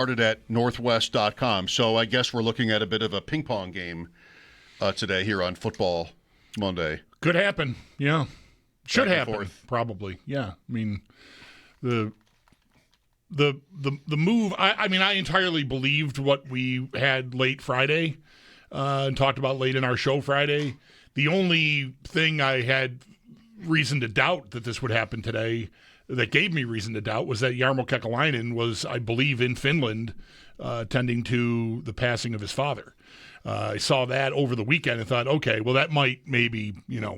Started at northwest.com. So I guess we're looking at a bit of a ping pong game today here on Football Monday. Could happen, yeah. Should Back and happen, forth. probably. Yeah, I mean, the move. I mean, I entirely believed what we had late Friday and talked about late in our show Friday. The only thing I had reason to doubt that this would happen today, that gave me reason to doubt, was that Jarmo Kekäläinen was, I believe, in Finland tending to the passing of his father. I saw that over the weekend and thought, okay, well, that might maybe,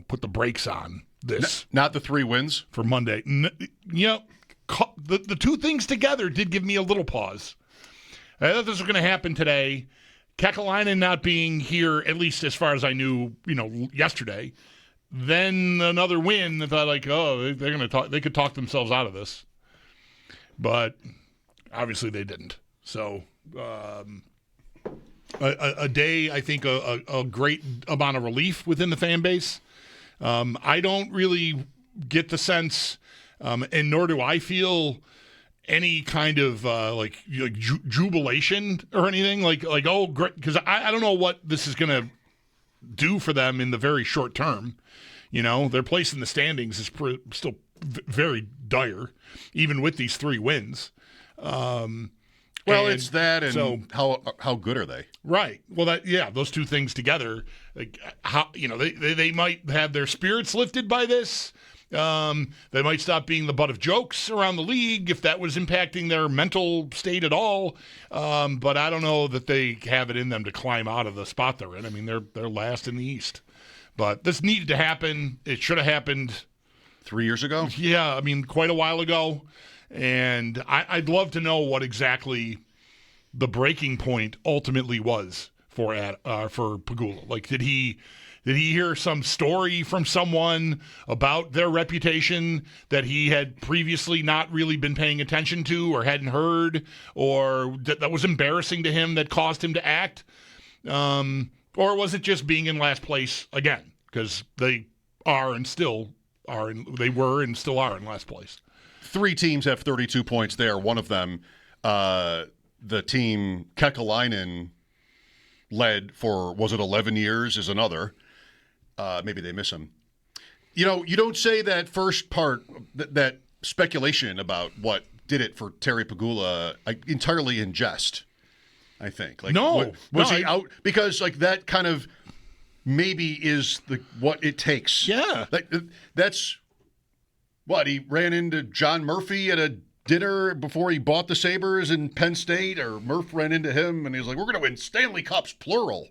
put the brakes on this. Not the 3 wins? For Monday. The two things together did give me a little pause. I thought this was going to happen today. Kekäläinen not being here, at least as far as I knew, yesterday. Then another win. I thought, they're going to talk. They could talk themselves out of this, but obviously they didn't. So a day, I think, a great amount of relief within the fan base. I don't really get the sense, and nor do I feel any kind of jubilation or anything like oh great, because I don't know what this is going to do for them in the very short term. Their place in the standings is still very dire, even with these 3 wins. It's that, and so, how good are they? Right. Well, those two things together, they might have their spirits lifted by this. They might stop being the butt of jokes around the league if that was impacting their mental state at all. But I don't know that they have it in them to climb out of the spot they're in. I mean, they're last in the East. But this needed to happen. It should have happened 3 years ago? Yeah, I mean, quite a while ago. And I'd love to know what exactly the breaking point ultimately was for Pegula. Like, did he hear some story from someone about their reputation that he had previously not really been paying attention to or hadn't heard, or that was embarrassing to him that caused him to act? Or was it just being in last place again? Because they are and still are, they were and still are in last place. 3 teams have 32 points there. One of them, the team Kekäläinen led for, was it 11 years, is another. Maybe they miss him. You don't say that first part, that speculation about what did it for Terry Pegula entirely in jest, I think. Was he out? Because that kind of maybe is what it takes. Yeah. That's what, he ran into John Murphy at a dinner before he bought the Sabres in Penn State, or Murph ran into him and he was like, we're going to win Stanley Cups, plural.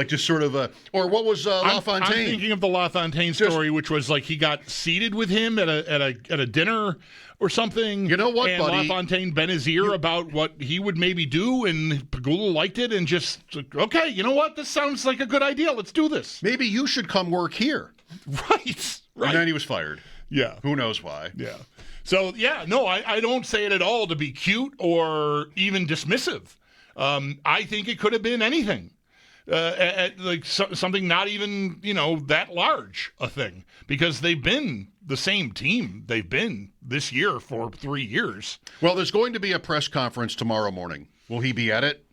Just sort of or what was LaFontaine? I'm thinking of the LaFontaine story, which was he got seated with him at a dinner or something. You know what, and buddy? LaFontaine bent his ear about what he would maybe do, and Pegula liked it and just, okay, you know what? This sounds like a good idea. Let's do this. Maybe you should come work here. Right. And then he was fired. Yeah. Who knows why? Yeah. So, I don't say it at all to be cute or even dismissive. I think it could have been anything. Something not even, that large a thing, because they've been the same team they've been this year for 3 years. Well, there's going to be a press conference tomorrow morning. Will he be at it?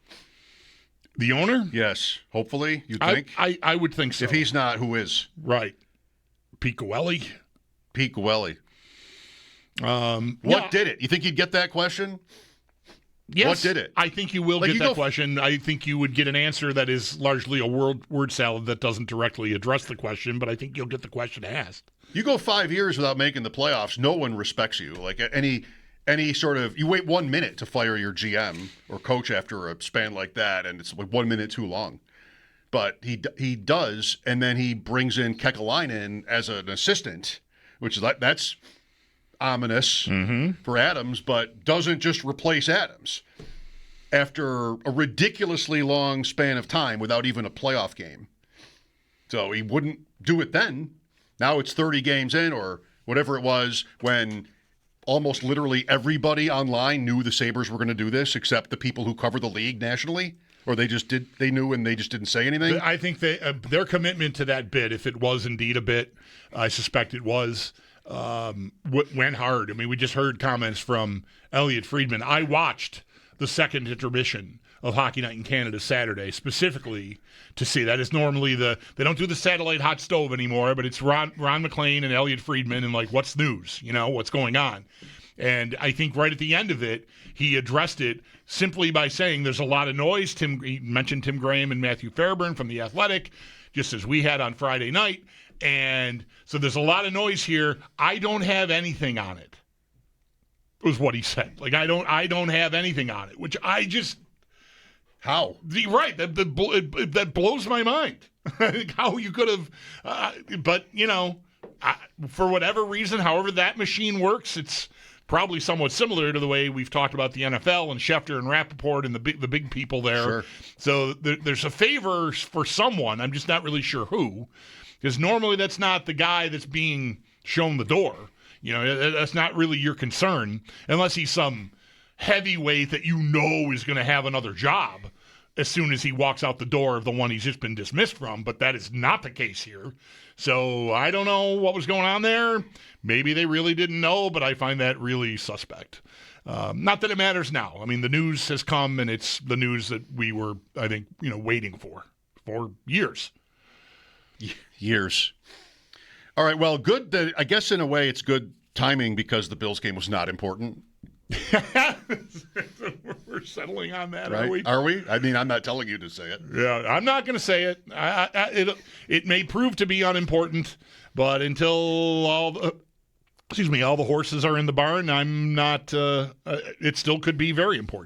The owner? Yes, hopefully, you think? I would think so. If he's not, who is? Right. Pete Gwelly. What did it? You think you'd get that question? Yes. What did it? I think you will get that question. I think you would get an answer that is largely a word salad that doesn't directly address the question, but I think you'll get the question asked. You go 5 years without making the playoffs, no one respects you. Any sort of, you wait 1 minute to fire your GM or coach after a span like that, and it's 1 minute too long. But he does, and then he brings in Kekäläinen as an assistant, which is that's ominous for Adams, but doesn't just replace Adams after a ridiculously long span of time without even a playoff game. So he wouldn't do it then. Now it's 30 games in, or whatever it was, when almost literally everybody online knew the Sabres were going to do this, except the people who cover the league nationally. Or they knew and they just didn't say anything? I think their commitment to that bid, if it was indeed a bid, I suspect it was, went hard. I mean, we just heard comments from Elliot Friedman. I watched the second intermission of Hockey Night in Canada Saturday, specifically to see that. It's normally they don't do the satellite hot stove anymore, but it's Ron McLean and Elliot Friedman and like, what's news? What's going on? And I think right at the end of it, he addressed it simply by saying there's a lot of noise. He mentioned Tim Graham and Matthew Fairburn from The Athletic, just as we had on Friday night. And so there's a lot of noise here. I don't have anything on it, was what he said. Like, I don't have anything on it, which I just... How? Right. That blows my mind. How you could have... but, for whatever reason, however that machine works, it's probably somewhat similar to the way we've talked about the NFL and Schefter and Rappaport and the big people there. Sure. So there's a favor for someone. I'm just not really sure who, because normally that's not the guy that's being shown the door. That's not really your concern, unless he's some heavyweight that is going to have another job as soon as he walks out the door of the one he's just been dismissed from. But that is not the case here. So I don't know what was going on there. Maybe they really didn't know, but I find that really suspect. Not that it matters now. I mean, the news has come, and it's the news that we were, I think, waiting for years. Years. All right, well, good. I guess in a way it's good timing because the Bills game was not important. We're settling on that, right? Are we? Are we? I mean, I'm not telling you to say it. Yeah, I'm not going to say it. It may prove to be unimportant, but until all the horses are in the barn, I'm not. It still could be very important.